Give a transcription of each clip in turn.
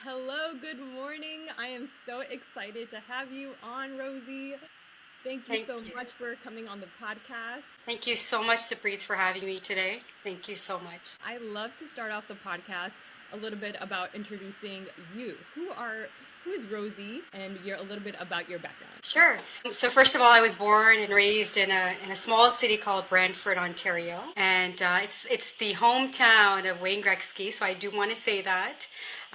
Hello, good morning. I am so excited to have you on, Rosie. Thank you Thank so you. much for coming on the podcast. Thank you so much to Breathe for having me today. Thank you so much. I love to start off the podcast a little bit about introducing you. Who is Rosie and a little bit about your background. Sure. So first of all, I was born and raised in a small city called Brantford, Ontario, and it's the hometown of Wayne Gretzky. So I do want to say that.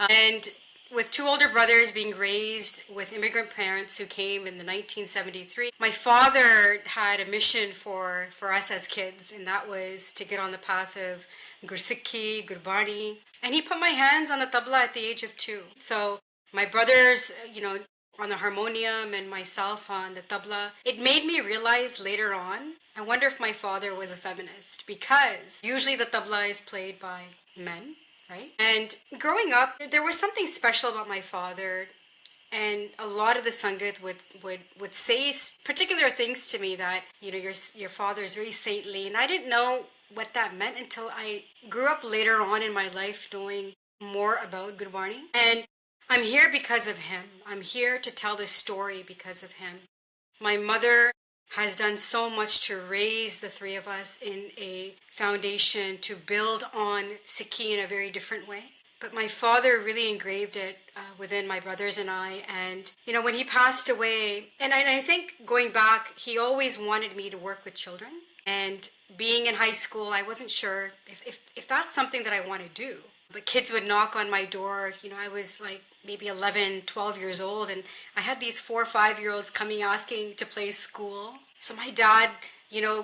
And with two older brothers being raised with immigrant parents who came in the 1973, my father had a mission for us as kids, and that was to get on the path of Sikhi, Gurbani. And he put my hands on the tabla at the age of 2. So my brothers, on the harmonium and myself on the tabla, it made me realize later on, I wonder if my father was a feminist because usually the tabla is played by men, right? And growing up, there was something special about my father, and a lot of the sangat would say particular things to me that your father is very saintly, and I didn't know what that meant until I grew up later on in my life knowing more about Gurbani. And I'm here because of him. I'm here to tell this story because of him. My mother has done so much to raise the three of us in a foundation to build on Sikhi in a very different way. But my father really engraved it within my brothers and I. And, when he passed away, and I think going back, he always wanted me to work with children. And being in high school, I wasn't sure if that's something that I want to do. But kids would knock on my door. I was like maybe 11, 12 years old, and I had these 4 or 5-year-olds coming asking to play school. So my dad,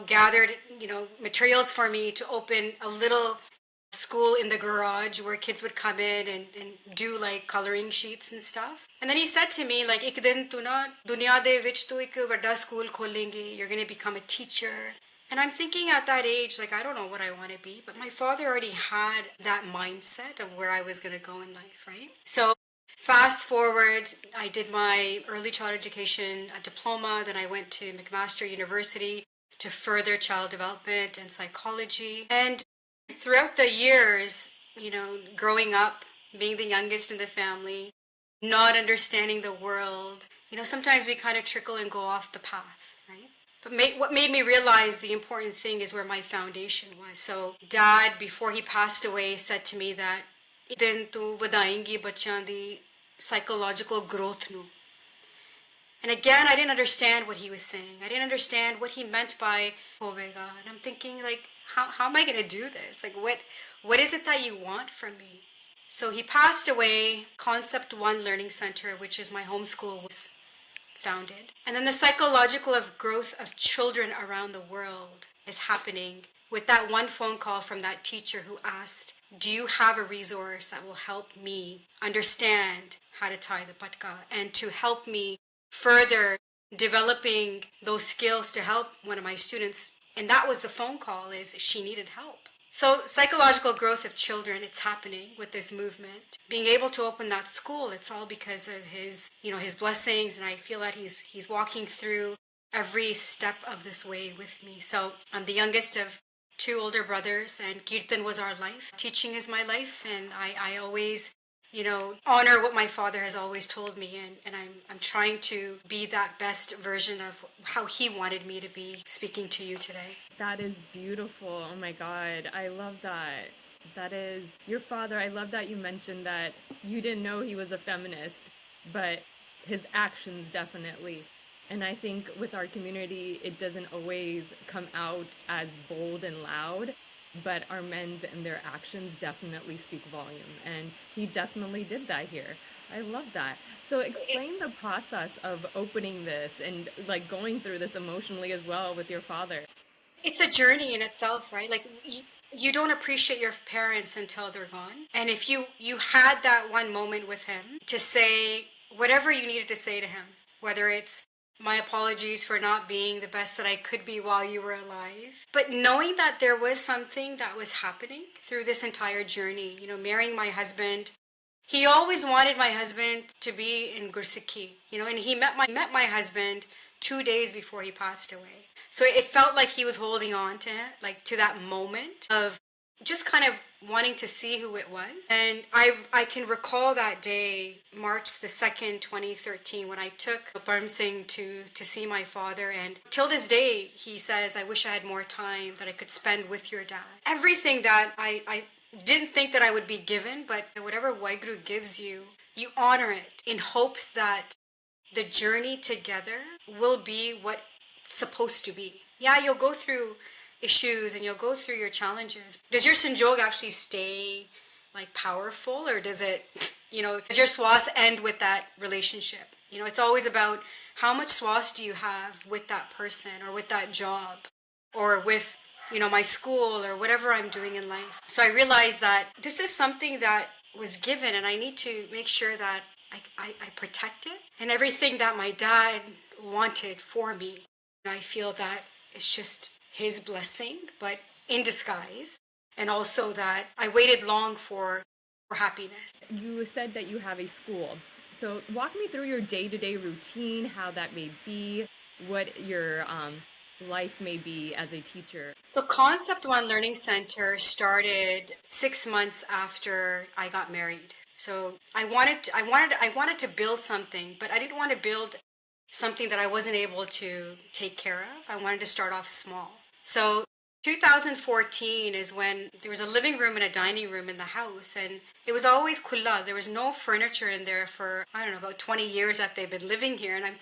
gathered, materials for me to open a little school in the garage where kids would come in and do like coloring sheets and stuff. And then he said to me, like, "Ik din tu na duniya de vich tu ek vada school kholenge. You're going to become a teacher." And I'm thinking at that age, like, I don't know what I want to be, but my father already had that mindset of where I was going to go in life, right? So fast forward, I did my early childhood education, a diploma, then I went to McMaster University to further child development and psychology. And throughout the years, growing up, being the youngest in the family, not understanding the world, sometimes we kind of trickle and go off the path, right? But what made me realize the important thing is where my foundation was. So dad, before he passed away, said to me that then tu vadayengi bachyan di psychological growth nu. And again, I didn't understand what he was saying. I didn't understand what he meant by hovega. And I'm thinking, like, how am I going to do this? Like, what is it that you want from me? So he passed away. Concept1 Learning Centre, which is my homeschool, was founded. And then the psychological of growth of children around the world is happening with that one phone call from that teacher who asked, "Do you have a resource that will help me understand how to tie the patka and to help me further developing those skills to help one of my students?" And that was the phone call, is she needed help. So psychological growth of children, it's happening with this movement. Being able to open that school, it's all because of his blessings, and I feel that he's walking through every step of this way with me. So I'm the youngest of 2 older brothers, and Kirtan was our life. Teaching is my life, and I always honor what my father has always told me, and I'm trying to be that best version of how he wanted me to be speaking to you today. That is beautiful. Oh my God. I love that. That is your father. I love that you mentioned that you didn't know he was a feminist, but his actions definitely. And I think with our community, it doesn't always come out as bold and loud, but our men's and their actions definitely speak volume. And he definitely did that here. I love that. So explain the process of opening this and like going through this emotionally as well with your father. It's a journey in itself, right? Like you don't appreciate your parents until they're gone. And if you had that one moment with him to say whatever you needed to say to him, whether it's my apologies for not being the best that I could be while you were alive, but knowing that there was something that was happening through this entire journey, marrying my husband. He always wanted my husband to be in Gursiki, and he met my husband 2 days before he passed away. So it felt like he was holding on to it, like to that moment of just kind of wanting to see who it was. And I can recall that day, March the 2nd, 2013, when I took Parm Singh to see my father. And till this day, he says, I wish I had more time that I could spend with your dad. Everything that I didn't think that I would be given, but whatever Waheguru gives you, you honor it in hopes that the journey together will be what it's supposed to be. Yeah, you'll go through issues and you'll go through your challenges. Does your sanjog actually stay like powerful, or does it, does your swas end with that relationship? It's always about how much swas do you have with that person or with that job or with, my school or whatever I'm doing in life. So I realized that this is something that was given and I need to make sure that I protect it. And everything that my dad wanted for me, I feel that it's just his blessing, but in disguise. And also that I waited long for happiness. You said that you have a school. So walk me through your day-to-day routine, how that may be, what your life may be as a teacher. So Concept1 Learning Centre started 6 months after I got married. So I wanted to build something, but I didn't want to build something that I wasn't able to take care of. I wanted to start off small. So 2014 is when there was a living room and a dining room in the house, and it was always kulla. There was no furniture in there for, about 20 years that they've been living here. And I'm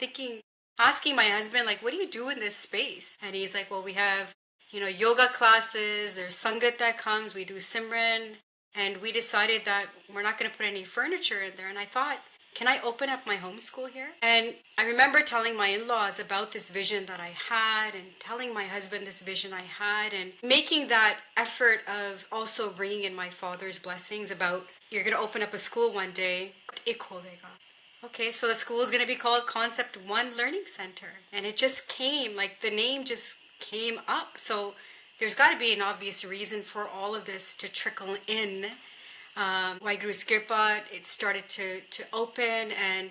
asking my husband, like, what do you do in this space? And he's like, well, we have, yoga classes, there's sangat that comes, we do simran. And we decided that we're not going to put any furniture in there. And I thought, can I open up my homeschool here? And I remember telling my in-laws about this vision that I had and telling my husband this vision I had and making that effort of also bringing in my father's blessings about, you're going to open up a school one day. Okay, so the school is going to be called Concept1 Learning Centre. And it just came, like the name just came up. So there's got to be an obvious reason for all of this to trickle in. Waheguru's Kirpa, it started to open, and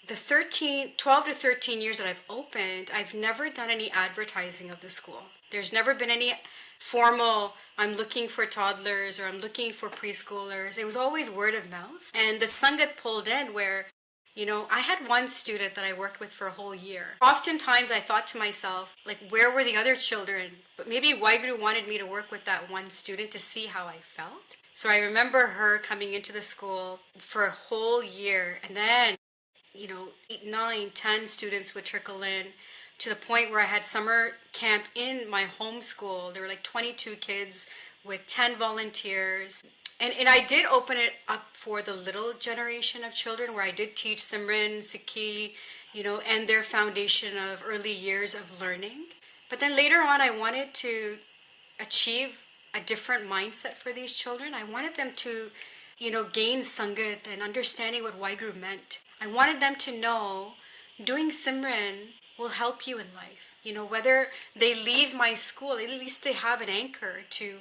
the 12 to 13 years that I've opened, I've never done any advertising of the school. There's never been any formal, I'm looking for toddlers or I'm looking for preschoolers. It was always word of mouth. And the Sangat pulled in where, I had one student that I worked with for a whole year. Oftentimes I thought to myself, like, where were the other children? But maybe Waheguru wanted me to work with that one student to see how I felt. So I remember her coming into the school for a whole year, and then, 8, 9, 10 students would trickle in to the point where I had summer camp in my homeschool. There were like 22 kids with 10 volunteers. And I did open it up for the little generation of children where I did teach Simran, Sikhi, and their foundation of early years of learning. But then later on, I wanted to achieve a different mindset for these children. I wanted them to, gain Sangat and understanding what Waheguru meant. I wanted them to know doing Simran will help you in life. Whether they leave my school, at least they have an anchor to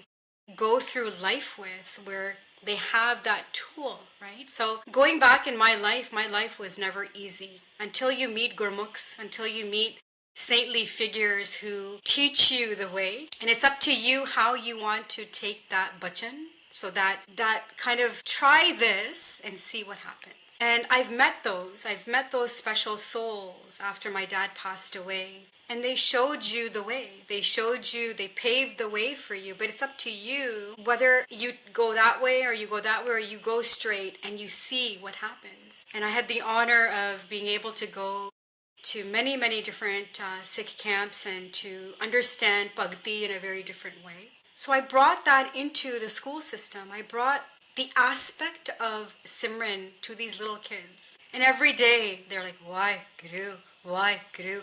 go through life with, where they have that tool, right? So going back in my life was never easy until you meet Gurmukhs, until you meet saintly figures who teach you the way. And it's up to you how you want to take that bachan, so that kind of try this and see what happens. And I've met those special souls after my dad passed away. And they showed you the way. They paved the way for you. But it's up to you whether you go that way or you go that way or you go straight and you see what happens. And I had the honor of being able to go to many, many different Sikh camps and to understand Bhakti in a very different way. So I brought that into the school system. I brought the aspect of Simran to these little kids. And every day they're like, why Guru?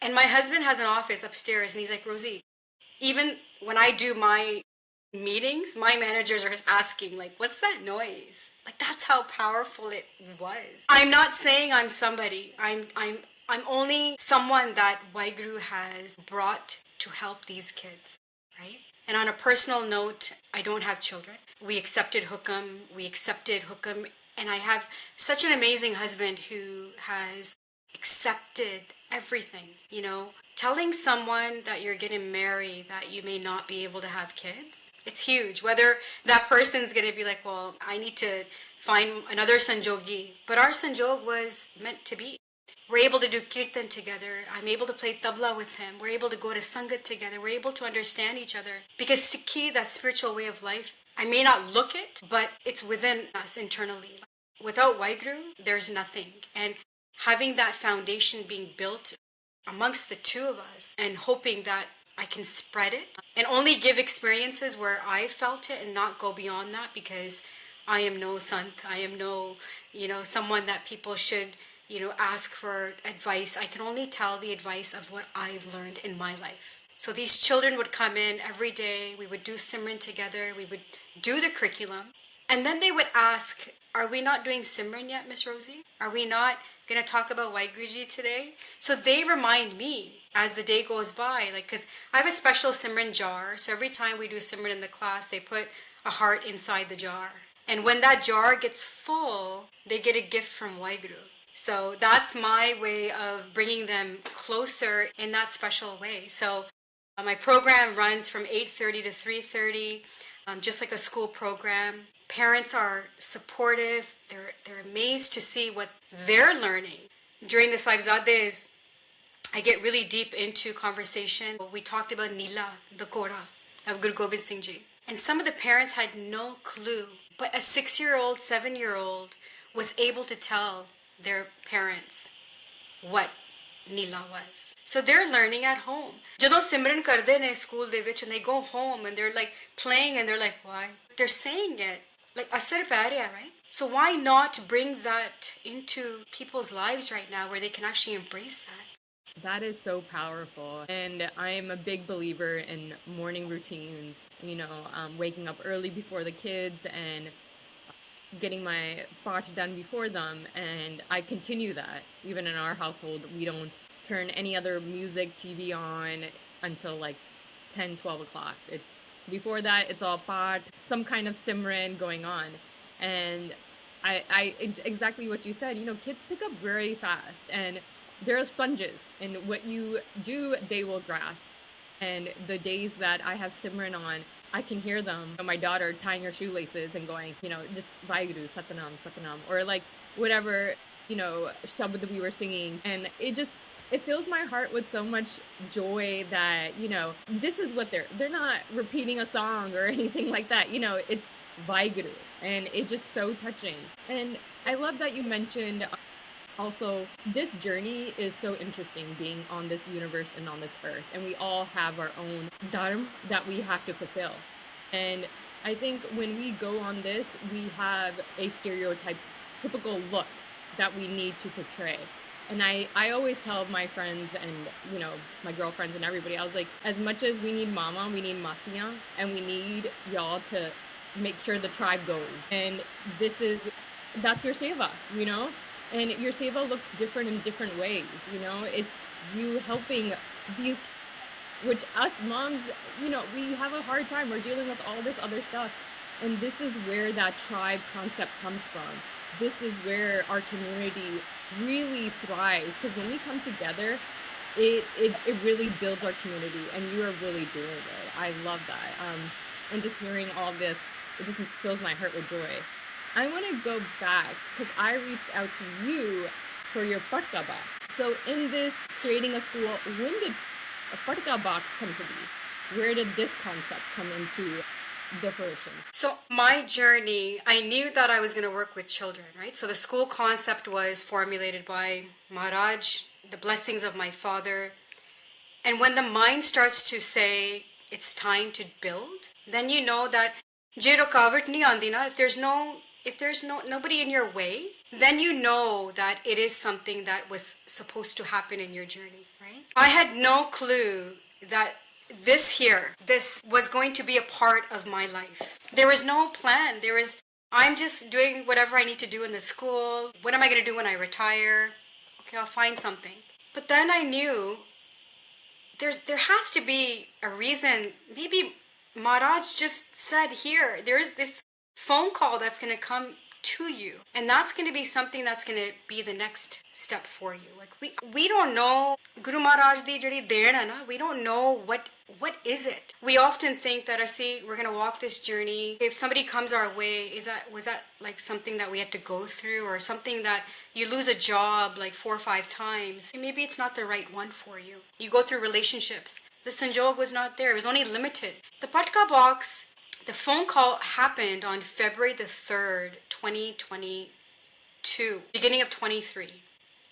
And my husband has an office upstairs and he's like, Rosey, even when I do my meetings, my managers are asking, like, what's that noise? Like, that's how powerful it was. I'm not saying I'm somebody. I'm only someone that Waheguru has brought to help these kids, right? And on a personal note, I don't have children. We accepted Hukam, and I have such an amazing husband who has accepted everything, you know. Telling someone that you're getting married, that you may not be able to have kids, it's huge. Whether that person's going to be like, well, I need to find another sanjogi. But our sanjog was meant to be. We're able to do kirtan together. I'm able to play tabla with him. We're able to go to sangat together. We're able to understand each other. Because Sikhi, that spiritual way of life, I may not look it, but it's within us internally. Without Waheguru, there's nothing. And having that foundation being built amongst the two of us and hoping that I can spread it and only give experiences where I felt it and not go beyond that, because I am no sant, I am no, someone that people should, ask for advice. I can only tell the advice of what I've learned in my life. So these children would come in every day, we would do Simran together, we would do the curriculum, and then they would ask, are we not doing Simran yet, Miss Rosie? Are we not going to talk about Waheguruji today? So they remind me as the day goes by, like, because I have a special Simran jar. So every time we do Simran in the class, they put a heart inside the jar. And when that jar gets full, they get a gift from Waheguru. So that's my way of bringing them closer in that special way. So my program runs from 8:30 to 3:30, just like a school program. Parents are supportive. They're amazed to see what they're learning. During the Sahibzades, I get really deep into conversation. We talked about Nila, the Kora of Guru Gobind Singh Ji. And some of the parents had no clue. But a 6-year-old, 7-year-old was able to tell their parents what Nila was. So they're learning at home. Jadon Simran karde ne school de vich and they go home and they're like playing and they're like, why? They're saying it. Like asar pa raha, right? So why not bring that into people's lives right now where they can actually embrace that? That is so powerful. And I'm a big believer in morning routines, waking up early before the kids and getting my part done before them. And I continue that. Even in our household, we don't turn any other music, TV on until like 10, 12 o'clock. Before that, it's all part, some kind of simran going on. And it's exactly what you said. Kids pick up very fast and they're sponges. And what you do, they will grasp. And the days that I have Simran on, I can hear them. My daughter tying her shoelaces and going, just Vaheguru, Satanam, Satanam, or like whatever, shabad that we were singing. And it fills my heart with so much joy that, this is what they're not repeating a song or anything like that. It's Vaheguru. And it's just so touching. And I love that you mentioned also, this journey is so interesting, being on this universe and on this earth. And we all have our own dharma that we have to fulfill. And I think when we go on this, we have a stereotype, typical look that we need to portray. And I always tell my friends and, my girlfriends and everybody, I was like, as much as we need mama, we need masiya, and we need y'all to make sure the tribe goes. And that's your seva, And your seva looks different in different ways, It's you helping these, which us moms, we have a hard time. We're dealing with all this other stuff. And this is where that tribe concept comes from. This is where our community really thrives. Because when we come together, it really builds our community. And you are really doing it. I love that. And just hearing all this, it just fills my heart with joy. I want to go back because I reached out to you for your Patka Box. So in this creating a school, when did a Patka Box come to be? Where did this concept come into the fruition? So my journey, I knew that I was going to work with children, right? So the school concept was formulated by Maharaj, the blessings of my father. And when the mind starts to say it's time to build, then you know that Je rukawat nahi aandi na, if there's nobody in your way, then you know that it is something that was supposed to happen in your journey, right? I had no clue that this was going to be a part of my life. There was no plan. I'm just doing whatever I need to do in the school. What am I going to do when I retire? Okay, I'll find something. But then I knew there has to be a reason. Maybe Maharaj just said, here, there's this phone call that's going to come to you. And that's going to be something that's going to be the next step for you. Like we don't know Guru Maharaj di jodi den hai na, we don't know what is it. We often think that we're going to walk this journey. If somebody comes our way, was that like something that we had to go through, or something that you lose a job like 4 or 5 times? Maybe it's not the right one for you. You go through relationships. The sanjog was not there. It was only limited. The Patka Box, the phone call happened on February the 3rd, 2022, beginning of 23.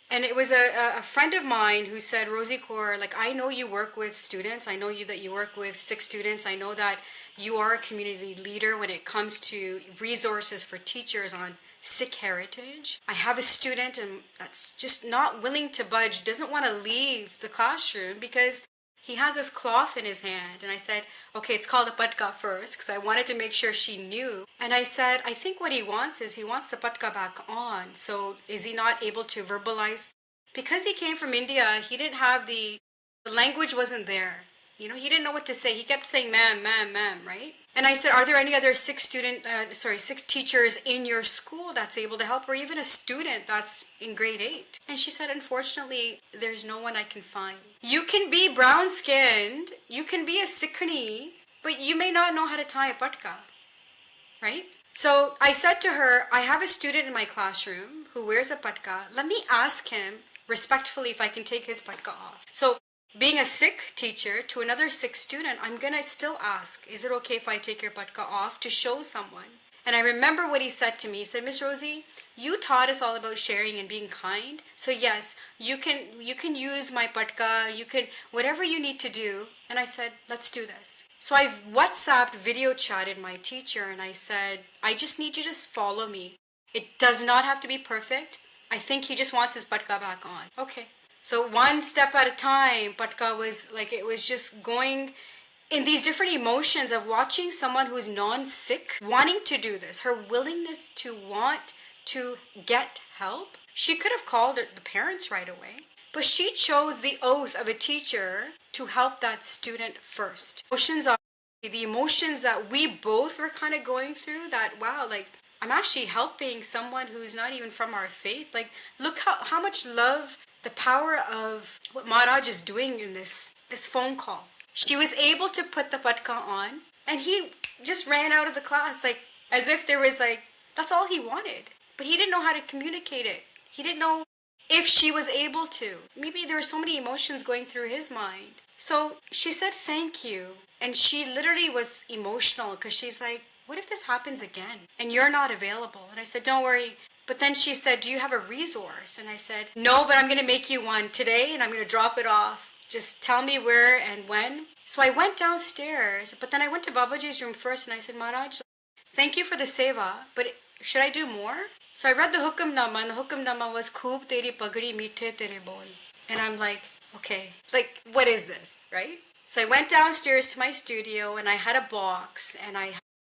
And it was a friend of mine who said, Rosey Kaur, like, I know you work with students. I know that you work with Sikh students. I know that you are a community leader when it comes to resources for teachers on Sikh heritage. I have a student and that's just not willing to budge, doesn't want to leave the classroom because he has this cloth in his hand. And I said, okay, it's called a patka first, because I wanted to make sure she knew. And I said, I think what he wants is he wants the patka back on. So is he not able to verbalize? Because he came from India, he didn't have the language wasn't there. You know, he didn't know what to say. He kept saying, ma'am, ma'am, ma'am, right? And I said, are there any other Sikh teachers in your school that's able to help, or even a student that's in grade 8? And she said, unfortunately, there's no one I can find. You can be brown-skinned, you can be a Sikhini, but you may not know how to tie a patka, right? So I said to her, I have a student in my classroom who wears a patka. Let me ask him respectfully if I can take his patka off. So being a Sikh teacher to another Sikh student, I'm going to still ask, is it okay if I take your patka off to show someone? And I remember what he said to me. He said, Miss Rosey, you taught us all about sharing and being kind. So yes, you can use my patka, you can, whatever you need to do. And I said, let's do this. So I WhatsApped, video chatted my teacher, and I said, I just need you to just follow me. It does not have to be perfect. I think he just wants his patka back on. Okay. So one step at a time, patka was like, it was just going in these different emotions of watching someone who is non-Sikh wanting to do this, her willingness to want to get help. She could have called the parents right away, but she chose the oath of a teacher to help that student first. The emotions that we both were kind of going through, that, wow, like, I'm actually helping someone who's not even from our faith. Like, look how much love, the power of what Maharaj is doing in this phone call. She was able to put the patka on, and he just ran out of the class, like, as if there was, like, that's all he wanted. But he didn't know how to communicate it. He didn't know if she was able to. Maybe there were so many emotions going through his mind. So she said, thank you. And she literally was emotional, because she's like, what if this happens again and you're not available? And I said, don't worry. But then she said, do you have a resource? And I said, no, but I'm going to make you one today, and I'm going to drop it off. Just tell me where and when. So I went downstairs, but then I went to Babaji's room first, and I said, Maharaj, thank you for the seva, but should I do more? So I read the Hukamnama, and the Hukamnama was, Khoob teri pagdi meethe tere bol. And I'm like, okay, like, what is this, right? So I went downstairs to my studio, and I had a box, and I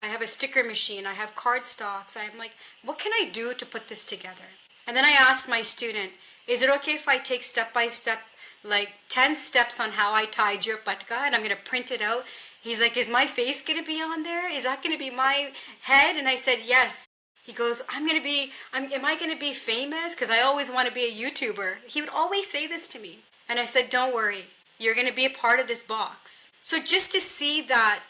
have a sticker machine, I have cardstocks. I'm like, what can I do to put this together? And then I asked my student, is it okay if I take step by step, like 10 steps on how I tied your patka, and I'm going to print it out? He's like, is my face going to be on there? Is that going to be my head? And I said, yes. He goes, am I going to be famous? Because I always want to be a YouTuber. He would always say this to me. And I said, don't worry, you're going to be a part of this box. So just to see that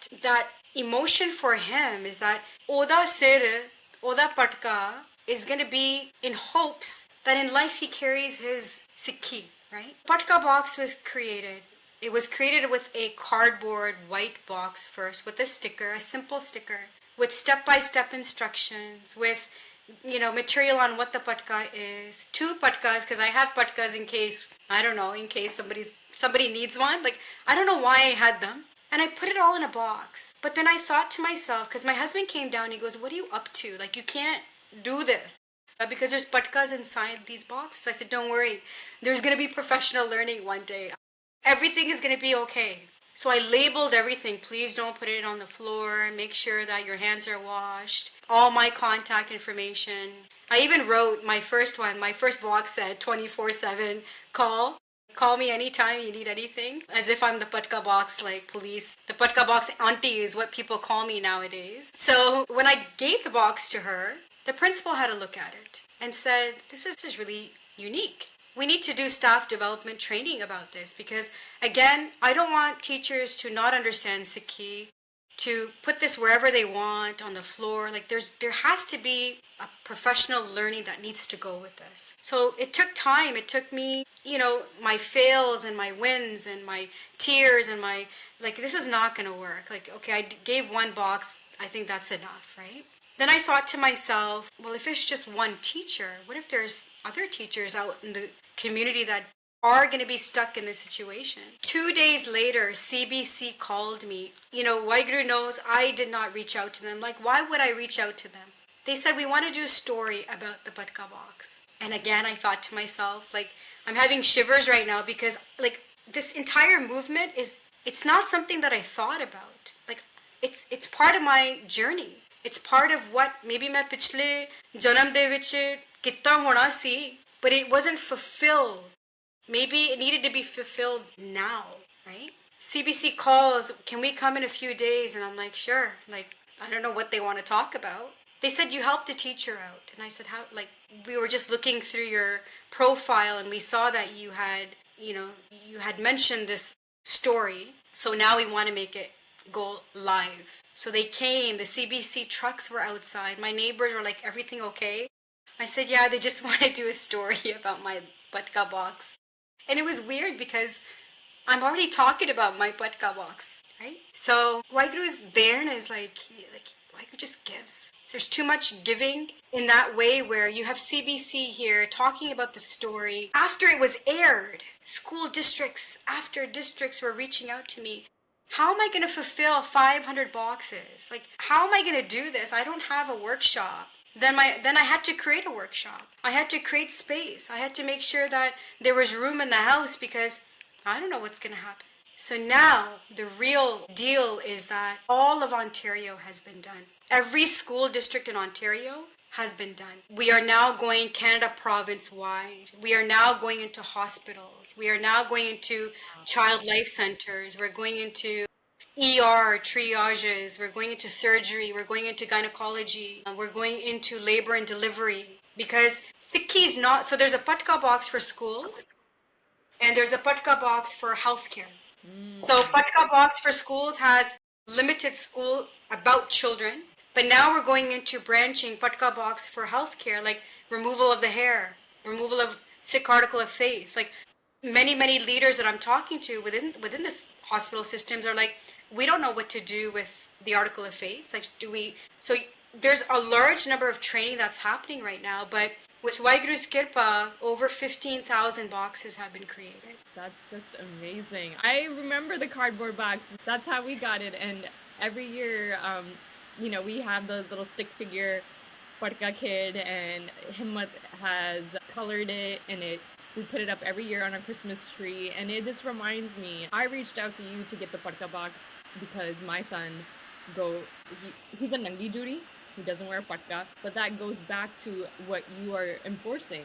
emotion for him is that Oda Sir, Oda Patka is going to be in hopes that in life he carries his Sikhi, right? Patka Box was created. It was created with a cardboard white box first, with a sticker, a simple sticker, with step-by-step instructions, with, you know, material on what the patka is. 2 patkas, because I have patkas in case, I don't know, in case somebody needs one. Like, I don't know why I had them. And I put it all in a box. But then I thought to myself, because my husband came down, he goes, what are you up to? Like, you can't do this. Because there's patkas inside these boxes. I said, don't worry. There's going to be professional learning one day. Everything is going to be okay. So I labeled everything. Please don't put it on the floor. Make sure that your hands are washed. All my contact information. I even wrote my first box said 24/7 call. Call me anytime you need anything. As if I'm the Patka Box, like, police. The Patka Box auntie is what people call me nowadays. So when I gave the box to her, The principal had a look at it and said, this is really unique. We need to do staff development training about this because, again, I don't want teachers to not understand Sikhi, to put this wherever they want on the floor. Like there has to be a professional learning that needs to go with this. So it took time. It took me, my fails and my wins and my tears and my, like, this is not going to work. Like, okay, I gave one box. I think that's enough, right? Then I thought to myself, well, if it's just one teacher, what if there's other teachers out in the community that are going to be stuck in this situation? 2 days later, CBC called me. Waiguru knows I did not reach out to them. Like, why would I reach out to them? They said, we want to do a story about the Patka Box. And again, I thought to myself, like, I'm having shivers right now because, like, this entire movement it's not something that I thought about. Like, it's part of my journey. It's part of what maybe मैं पिछले जन्म दे विच कितना होना सी, but it wasn't fulfilled. Maybe it needed to be fulfilled now, right? CBC calls, can we come in a few days? And I'm like, sure. Like, I don't know what they want to talk about. They said, you helped a teacher out. And I said, how? Like, we were just looking through your profile and we saw that you had mentioned this story. So now we want to make it go live. So they came, the CBC trucks were outside. My neighbors were like, everything okay? I said, yeah, they just want to do a story about my Patka Box. And it was weird because I'm already talking about my Patka Box, right? So Waiguru is there and is like Waiguru just gives. There's too much giving in that way where you have CBC here talking about the story. After it was aired, school districts after districts were reaching out to me. How am I going to fulfill 500 boxes? Like, how am I going to do this? I don't have a workshop. Then I had to create a workshop. I had to create space. I had to make sure that there was room in the house because I don't know what's going to happen. So now the real deal is that all of Ontario has been done. Every school district in Ontario has been done. We are now going Canada province-wide. We are now going into hospitals. We are now going into child life centers. We're going into ER triages. We're going into surgery. We're going into gynecology. We're going into labor and delivery. Because Sikhi is not, so there's a Patka Box for schools and there's a Patka Box for healthcare. So Patka Box for schools has limited school about children. But now we're going into branching Patka Box for healthcare, like removal of the hair, removal of Sikh article of faith. Like many leaders that I'm talking to within this hospital systems are like, we don't know what to do with the article of faith. Like, so there's a large number of training that's happening right now, but with Waiguru's Kirpa, over 15,000 boxes have been created. That's just amazing. I remember the cardboard box. That's how we got it. And every year, we have the little stick figure Patka kid, and Himmat has colored it, and we put it up every year on our Christmas tree. And it just reminds me, I reached out to you to get the Patka Box because my son he's a Nangi Juri. He doesn't wear patka, but that goes back to what you are enforcing,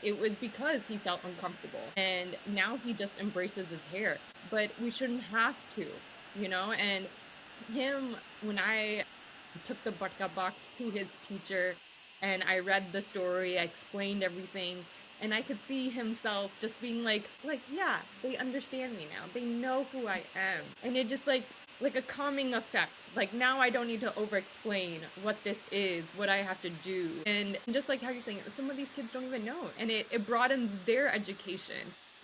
It was because he felt uncomfortable, and now he just embraces his hair. But we shouldn't have to, And him, when I took the Patka Box to his teacher, and I read the story, I explained everything, and I could see himself just being like, yeah, they understand me now. They know who I am. And it just like a calming effect. Like, now I don't need to over-explain what this is, what I have to do. And just like how you're saying, some of these kids don't even know. And it broadens their education,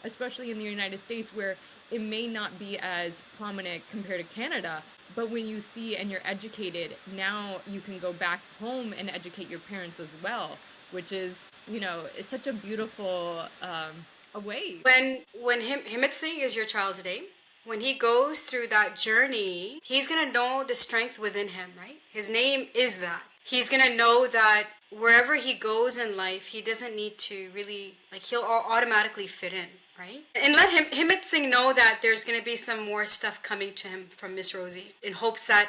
especially in the United States, where it may not be as prominent compared to Canada. But when you see and you're educated, now you can go back home and educate your parents as well, which is, it's such a beautiful way. When Himmat Singh is your child today, when he goes through that journey, he's going to know the strength within him, right? His name is that. He's going to know that wherever he goes in life, he doesn't need to really, he'll automatically fit in, right? And let Himmat Singh know that there's going to be some more stuff coming to him from Miss Rosey, in hopes that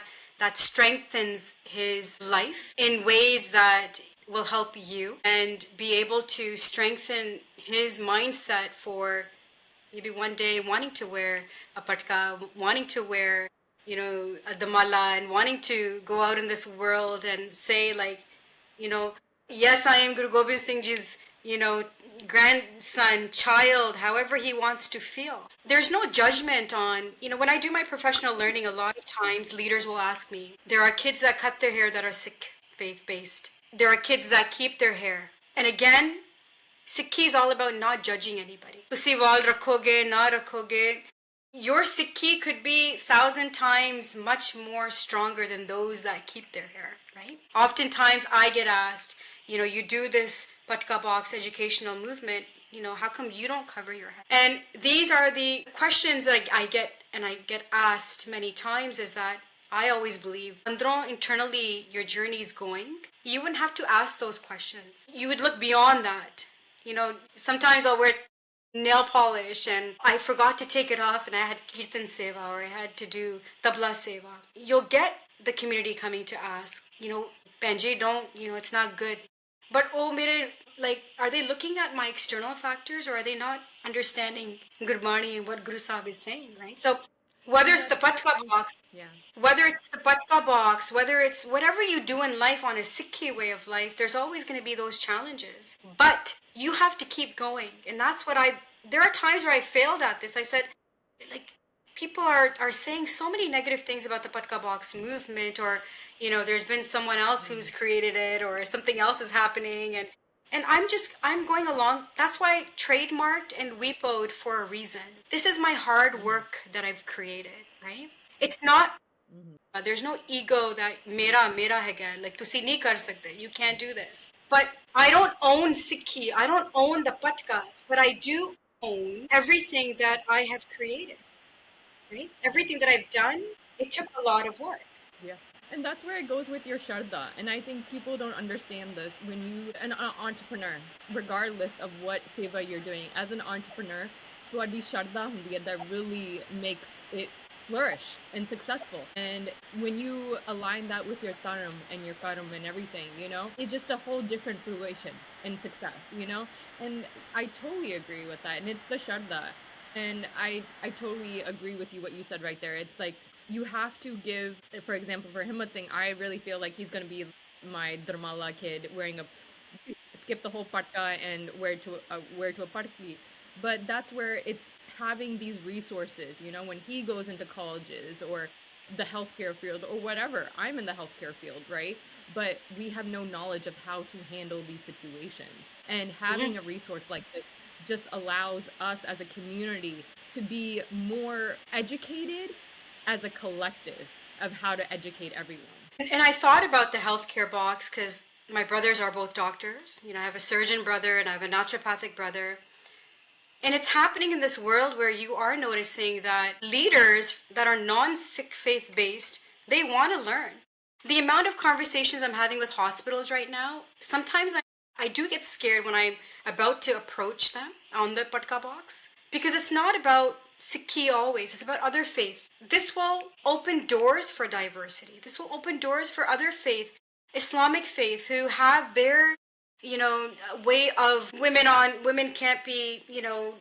strengthens his life in ways that will help you and be able to strengthen his mindset for maybe one day wanting to wear a patka, wanting to wear, the mala, and wanting to go out in this world and say, You know, yes, I am Guru Gobind Singh Ji's, grandson, child, however he wants to feel. There's no judgment on, when I do my professional learning, a lot of times leaders will ask me, there are kids that cut their hair that are Sikh faith based. There are kids that keep their hair. And again, Sikhi is all about not judging anybody. Tusi wal rakhoge, na rakhoge. Your Sikhi could be 1,000 times much more stronger than those that keep their hair, right? Oftentimes I get asked, you do this Patka Box educational movement, how come you don't cover your head? And these are the questions that I get asked many times, is that I always believe, internally your journey is going, you wouldn't have to ask those questions. You would look beyond that. Sometimes I'll wear nail polish and I forgot to take it off and I had kirtan seva or I had to do tabla seva. You'll get the community coming to ask, Benji, don't, it's not good. But are they looking at my external factors, or are they not understanding Gurbani and what Guru Sahib is saying, right? So whether it's the Patka Box, whether it's the Patka Box, whether it's whatever you do in life on a Sikhi way of life, there's always going to be those challenges. But you have to keep going. And that's what there are times where I failed at this. I said, people are saying so many negative things about the Patka Box movement, or, there's been someone else who's created it, or something else is happening. And I'm going along. That's why I trademarked and WePo'd for a reason. This is my hard work that I've created, right? It's not, there's no ego that mera hai, like tusi nahi kar sakte, you can't do this. But I don't own Sikhi, I don't own the Patkas, but I do own everything that I have created, right? Everything that I've done, it took a lot of work. Yes. And that's where it goes with your Sharda. And I think people don't understand this. When an entrepreneur, regardless of what seva you're doing, as an entrepreneur, ਤੁਹਾਡੀ Sharda hundi hai that really makes it flourish and successful. And when you align that with your taram and your karam and everything, it's just a whole different fruition and success, And I totally agree with that. And it's the Sharda. And I totally agree with you what you said right there. It's like, you have to give, for example, for Himmat Singh, I really feel like he's going to be my Dharmala kid, skip the whole patka and wear to a patki. But that's where it's having these resources, when he goes into colleges or the healthcare field or whatever. I'm in the healthcare field, right? But we have no knowledge of how to handle these situations. And having a resource like this just allows us as a community to be more educated as a collective of how to educate everyone. And I thought about the healthcare box because my brothers are both doctors. I have a surgeon brother and I have a naturopathic brother. And it's happening in this world where you are noticing that leaders that are non-Sikh faith based, they want to learn. The amount of conversations I'm having with hospitals right now, sometimes I do get scared when I'm about to approach them on the Patka Box, because it's not about Sikhi always, it's about other faith. This will open doors for diversity. This will open doors for other faith, Islamic faith, who have their, way of women can't be,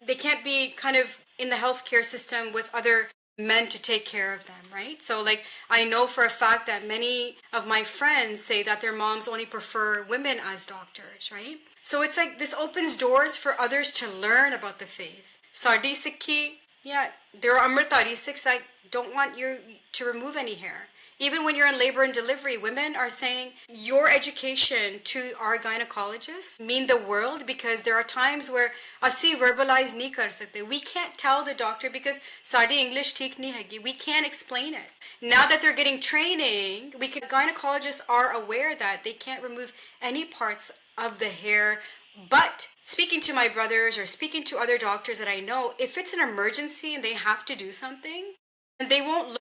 they can't be kind of in the healthcare system with other men to take care of them, right? So I know for a fact that many of my friends say that their moms only prefer women as doctors, right? So it's like this opens doors for others to learn about the faith. Sadi Sikhi, there are Amritari Sikhs that don't want you to remove any hair. Even when you're in labor and delivery, women are saying your education to our gynecologists mean the world, because there are times where asi verbalize nahi kar sakte. We can't tell the doctor because sadi English theek nahi hai. We can't explain it. Now that they're getting training, gynecologists are aware that they can't remove any parts of the hair. But speaking to my brothers or speaking to other doctors that I know, if it's an emergency and they have to do something, and they won't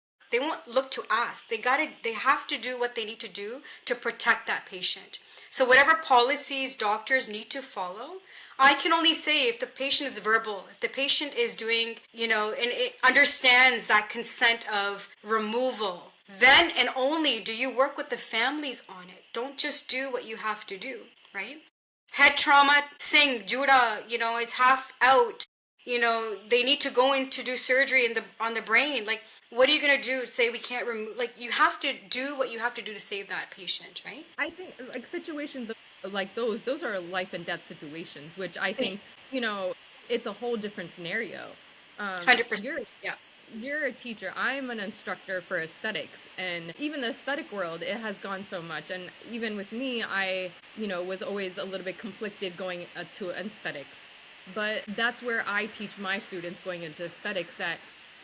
look to us. They have to do what they need to do to protect that patient. So whatever policies doctors need to follow, I can only say if the patient is verbal, if the patient is doing, and it understands that consent of removal, then and only do you work with the families on it. Don't just do what you have to do, right? Head trauma, sing, juda, it's half out. They need to go in to do surgery on the brain. what are you going to do? Say we can't remove, like, you have to do what you have to do to save that patient, right? I think like situations like those are life and death situations, which I See, think, it's a whole different scenario. 100%. You're Yeah. you're a teacher. I'm an instructor for aesthetics, and even the aesthetic world, it has gone so much. And even with me, I, was always a little bit conflicted going to aesthetics. But that's where I teach my students going into aesthetics that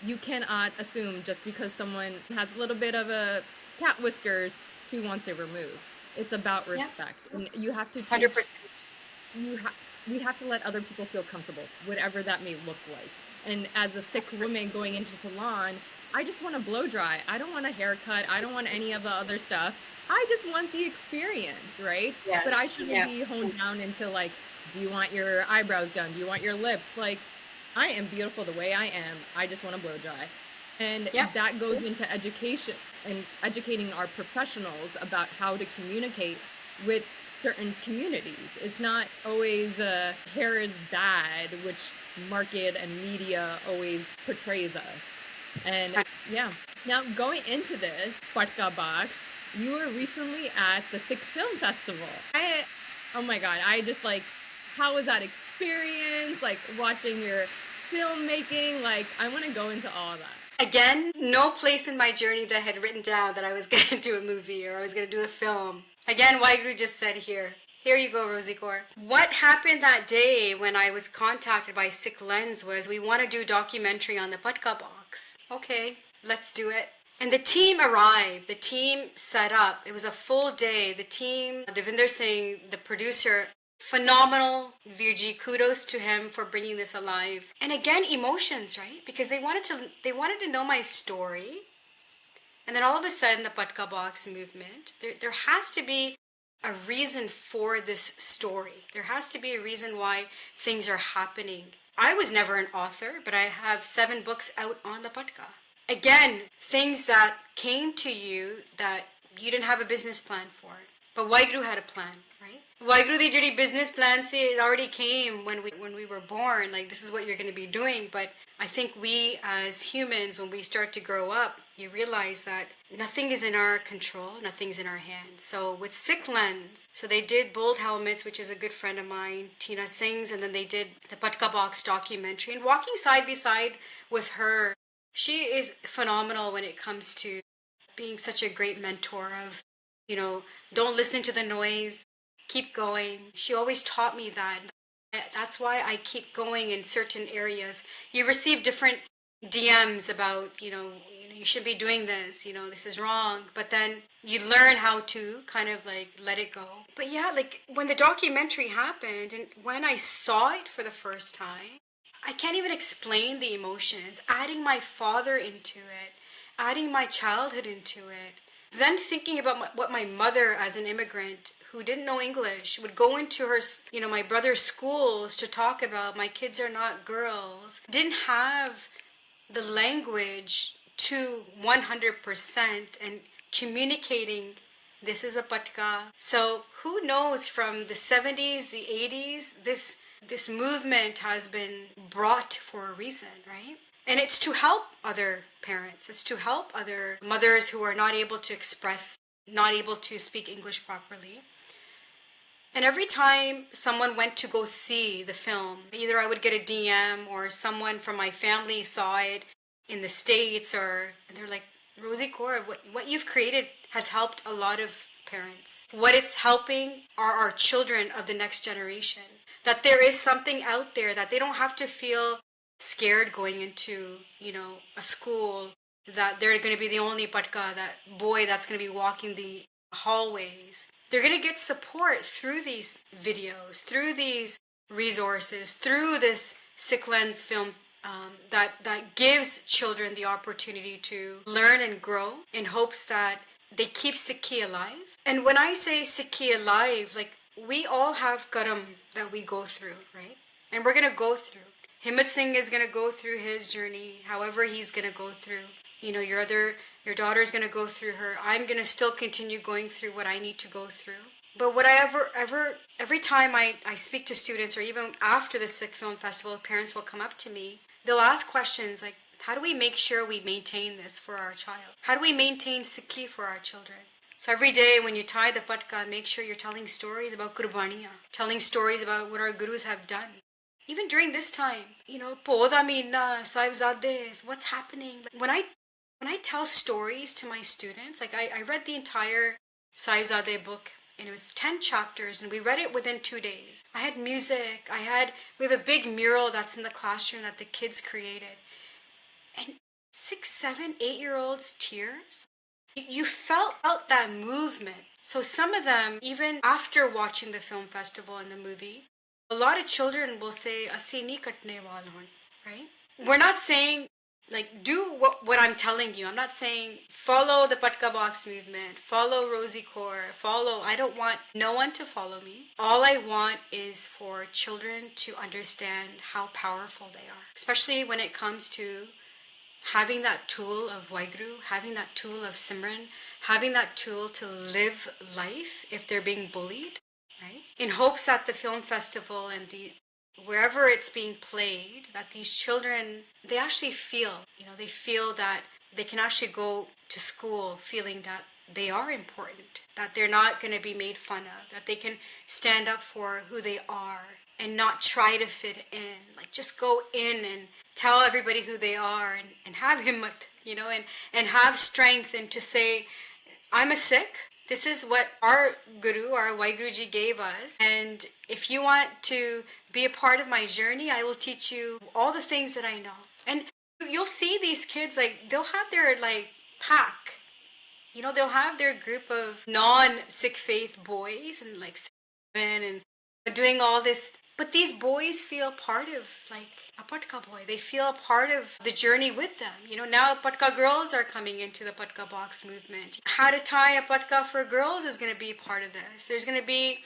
you cannot assume just because someone has a little bit of a cat whiskers, she wants it removed. It's about Yeah. respect, and you have to teach. 100%. You have we have to let other people feel comfortable, whatever that may look like. And as a Sikh woman going into salon, I just want to blow dry. I don't want a haircut. I don't want any of the other stuff. I just want the experience, right? But Yes. I shouldn't Yeah. be honed down into like, do you want your eyebrows done? Do you want your lips? Like, I am beautiful the way I am. I just want to blow dry. And Yeah. that goes into education and educating our professionals about how to communicate with certain communities. It's not always hair is bad, which market and media always portrays us. And yeah, now going into this Patka Box, you were recently at the Sikh Film Festival. Oh my God, I just like, how was that experience? Like watching your filmmaking, like I want to go into all that. Again, no place in my journey that I had written down that I was going to do a movie or I was going to do a film. Again, Waheguru just said here. Here you go, Rosey Kaur. What happened that day when I was contacted by Sikh Lens was, we want to do a documentary on the Patka Box. Okay, let's do it. And the team arrived. The team set up. It was a full day. The team, Devinder Singh, the producer, phenomenal. Virji, kudos to him for bringing this alive. And again, emotions, right? Because they wanted to know my story. And then all of a sudden, the Patka Box movement, there has to be a reason for this story. There has to be a reason why things are happening. I was never an author, but I have 7 books out on the Patka. Again, things that came to you that you didn't have a business plan for. But Waheguru had a plan, right? Waheguru di jehdi business plan se, it already came when we were born, like this is what you're going to be doing. But I think we as humans, when we start to grow up, you realize that nothing is in our control, nothing's in our hands. So with Sikh Lens, so they did Bold Helmets, which is a good friend of mine, Tina Singh's, and then they did the Patka Box documentary. And walking side by side with her, she is phenomenal when it comes to being such a great mentor of, don't listen to the noise, keep going. She always taught me that. That's why I keep going in certain areas. You receive different DMs about, you should be doing this, this is wrong. But then you learn how to kind of like let it go. But yeah, like when the documentary happened and when I saw it for the first time, I can't even explain the emotions. Adding my father into it, adding my childhood into it, then thinking about what my mother as an immigrant who didn't know English would go into her, my brother's schools to talk about my kids are not girls, didn't have the language to 100% and communicating this is a patka. So who knows, from the 70s, the 80s, this movement has been brought for a reason, right? And it's to help other parents. It's to help other mothers who are not able to express, not able to speak English properly. And every time someone went to go see the film, either I would get a DM or someone from my family saw it in the States, and they're like, Rosey Kaur, what you've created has helped a lot of parents. What it's helping are our children of the next generation. That there is something out there, that they don't have to feel scared going into, a school, that they're going to be the only patka, that boy that's going to be walking the hallways. They're going to get support through these videos, through these resources, through this Sikh Lens film that gives children the opportunity to learn and grow in hopes that they keep Sikhi alive. And when I say Sikhi alive, like we all have karam that we go through, right? And we're going to go through. Himmat Singh is going to go through his journey, however he's going to go through. Your daughter's going to go through her. I'm going to still continue going through what I need to go through. But what every time I speak to students, or even after the Sikh Film Festival, parents will come up to me. They'll ask questions like, How do we make sure we maintain this for our child? How do we maintain Sikhi for our children? So every day when you tie the patka, make sure you're telling stories about Qurbaniya, telling stories about what our gurus have done. Even during this time, Poda Meena, Sahibzades, what's happening? When I tell stories to my students, like I read the entire Sahibzade book, and it was 10 chapters, and we read it within 2 days. I had music, we have a big mural that's in the classroom that the kids created. And 6, 7, 8-year-olds' tears, you felt that movement. So some of them, even after watching the film festival and the movie, a lot of children will say, "Asi nahi katne wal hun," right? We're not saying, like, do what I'm telling you. I'm not saying follow the Patka Box movement, follow Rosey Kaur, I don't want no one to follow me. All I want is for children to understand how powerful they are, especially when it comes to having that tool of Waheguru, having that tool of Simran, having that tool to live life if they're being bullied, right? In hopes that the film festival and wherever it's being played, that these children, they actually feel, they feel that they can actually go to school feeling that they are important, that they're not going to be made fun of, that they can stand up for who they are and not try to fit in. Like, just go in and tell everybody who they are and have himmat, and have strength, and to say, I'm a Sikh. This is what our Guru, our Waheguruji gave us. And if you want to be a part of my journey, I will teach you all the things that I know. And you'll see these kids, like, they'll have their, like, pack. They'll have their group of non-Sikh faith boys and, like, men and doing all this. But these boys feel part of, like, a Patka boy. They feel a part of the journey with them. Now Patka girls are coming into the Patka Box movement. How to tie a Patka for girls is going to be part of this. There's going to be,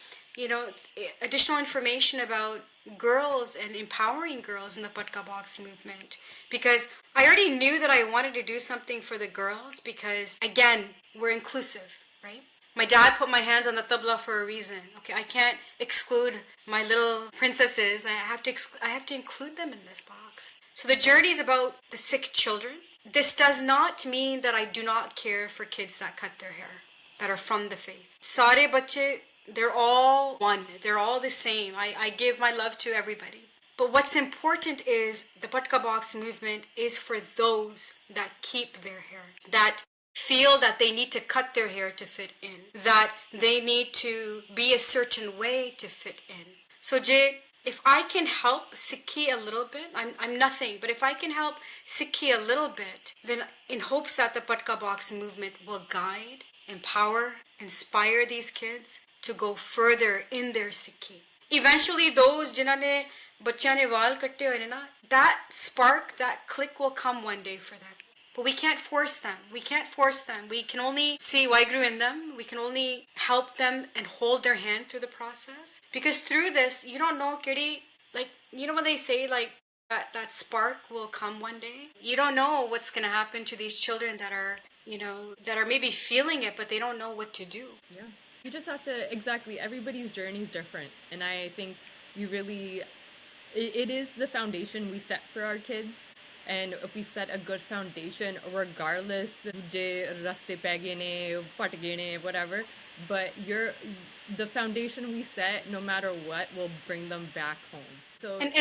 additional information about girls and empowering girls in the Patka Box movement. Because I already knew that I wanted to do something for the girls because, again, we're inclusive, right? My dad put my hands on the tabla for a reason. Okay, I can't exclude my little princesses. I have to include them in this box. So the journey is about the Sikh children. This does not mean that I do not care for kids that cut their hair, that are from the faith. Sare bache, they're all one. They're all the same. I give my love to everybody. But what's important is the Patka Box movement is for those that keep their hair, that feel that they need to cut their hair to fit in, that they need to be a certain way to fit in. So Jay, if I can help Sikhi a little bit, I'm nothing, but if I can help Sikhi a little bit, then in hopes that the Patka Box movement will guide, empower, inspire these kids to go further in their Sikhi. Eventually those जिन्होंने ने बच्चियां ने वाल कट्टे हुए ना, that spark, that click will come one day for them. But we can't force them. We can only see Waheguru in them. We can only help them and hold their hand through the process. Because through this, you don't know, Kiri, like, when they say, like, that spark will come one day. You don't know what's going to happen to these children that are, that are maybe feeling it, but they don't know what to do. Yeah. You just have to, exactly, everybody's journey is different. And I think you really, it is the foundation we set for our kids. And if we set a good foundation, regardless, whatever, but the foundation we set, no matter what, will bring them back home. So and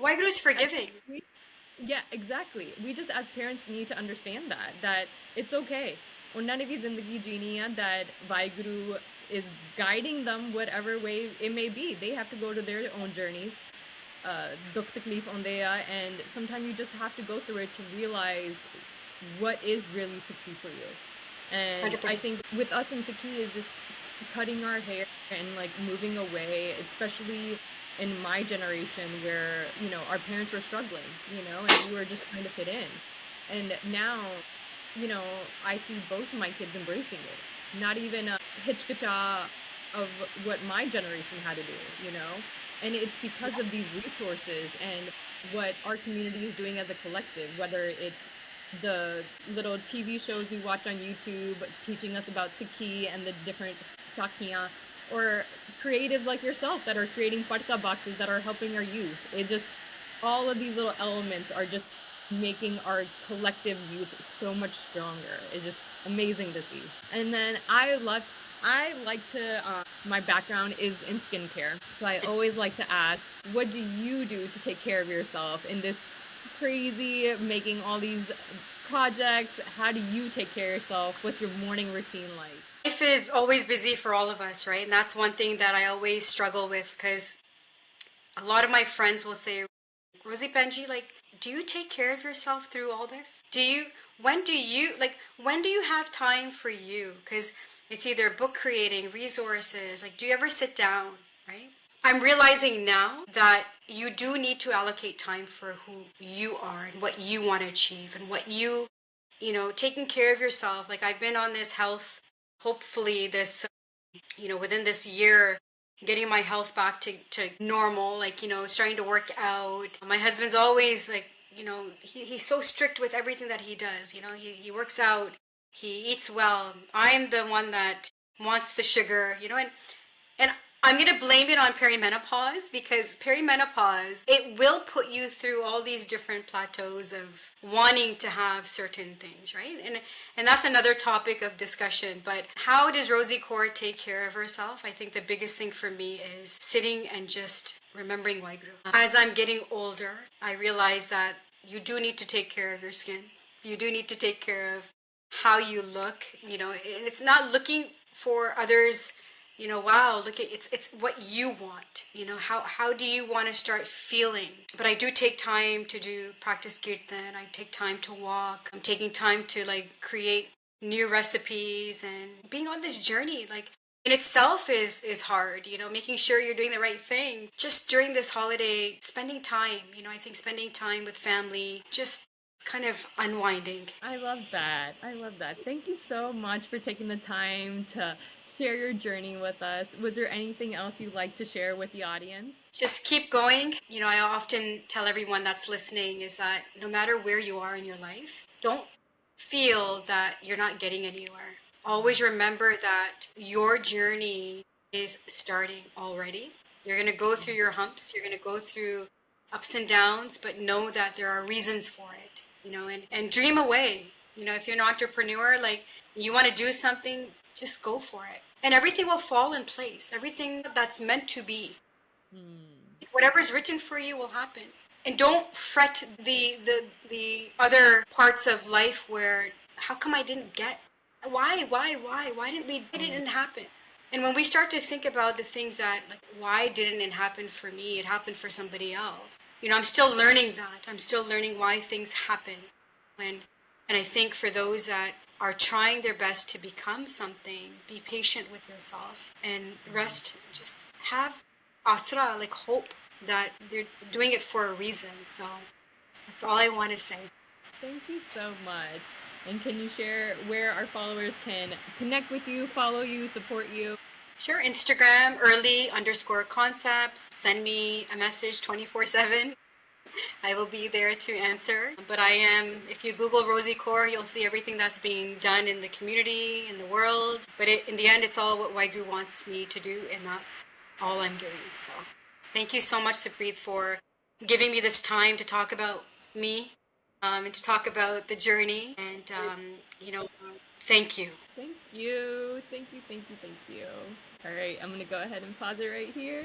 Waheguru is forgiving. Yeah, exactly. We just, as parents, need to understand that it's okay. Unna ne bhi zindagi jeeni hai, that Waheguru is guiding them whatever way it may be. They have to go to their own journeys. Dukh taklif onde hai, and sometimes you just have to go through it to realize what is really Sikhi for you. And 100%. I think with us in Sikhi is just cutting our hair and, like, moving away, especially in my generation where, our parents were struggling, and we were just trying to fit in. And now, I see both of my kids embracing it. Not even a hitchkacha of what my generation had to do, And it's because of these resources and what our community is doing as a collective, whether it's the little TV shows we watch on YouTube teaching us about Sikhi and the different Sakhiyan, or creatives like yourself that are creating Patka boxes that are helping our youth. all of these little elements are just making our collective youth so much stronger. It's just amazing to see. And then I like to, my background is in skincare. So I always like to ask, what do you do to take care of yourself in this crazy making all these projects? How do you take care of yourself? What's your morning routine like? Life is always busy for all of us, right? And that's one thing that I always struggle with because a lot of my friends will say, Rosie Benji, like, do you take care of yourself through all this? When do you have time for you? Because it's either book creating, resources, like, do you ever sit down, right? I'm realizing now that you do need to allocate time for who you are and what you want to achieve and what taking care of yourself. Like, I've been on this health, hopefully this, within this year, getting my health back to normal, like, starting to work out. My husband's always like, he's so strict with everything that he does. He works out, he eats well. I'm the one that wants the sugar, and I'm going to blame it on perimenopause because perimenopause, it will put you through all these different plateaus of wanting to have certain things, right? And that's another topic of discussion. But how does Rosey Kaur take care of herself? I think the biggest thing for me is sitting and just remembering Waiguru. As I'm getting older, I realize that you do need to take care of your skin. You do need to take care of how you look, and it's not looking for others, wow, look at it's what you want, how do you want to start feeling. But I do take time to do practice kirtan. I take time to walk. I'm taking time to like create new recipes, and being on this journey, like, in itself is hard, making sure you're doing the right thing. Just during this holiday, spending time, I think spending time with family, just kind of unwinding. I love that. I love that. Thank you so much for taking the time to share your journey with us. Was there anything else you'd like to share with the audience? Just keep going. I often tell everyone that's listening is that no matter where you are in your life, don't feel that you're not getting anywhere. Always remember that your journey is starting already. You're going to go through your humps, you're going to go through ups and downs, but know that there are reasons for it, and dream away. If you're an entrepreneur, like, you want to do something, just go for it. And everything will fall in place. Everything that's meant to be, whatever's written for you will happen. And don't fret the other parts of life where, how come I didn't get, why didn't it happen? And when we start to think about the things that, like, why didn't it happen for me, it happened for somebody else. I'm still learning that. I'm still learning why things happen. when and I think for those that are trying their best to become something, be patient with yourself and rest. Just have asra, like hope that they're doing it for a reason. So that's all I want to say. Thank you so much. And can you share where our followers can connect with you, follow you, support you? Sure, Instagram, early_concepts. Send me a message 24/7. I will be there to answer. But if you Google Rosey Kaur, you'll see everything that's being done in the community, in the world. But in the end, it's all what Waiguru wants me to do, and that's all I'm doing. So thank you so much to Breathe for giving me this time to talk about me, and to talk about the journey. And, thank you. Thank you. Thank you. Thank you. Thank you. All right, I'm going to go ahead and pause it right here.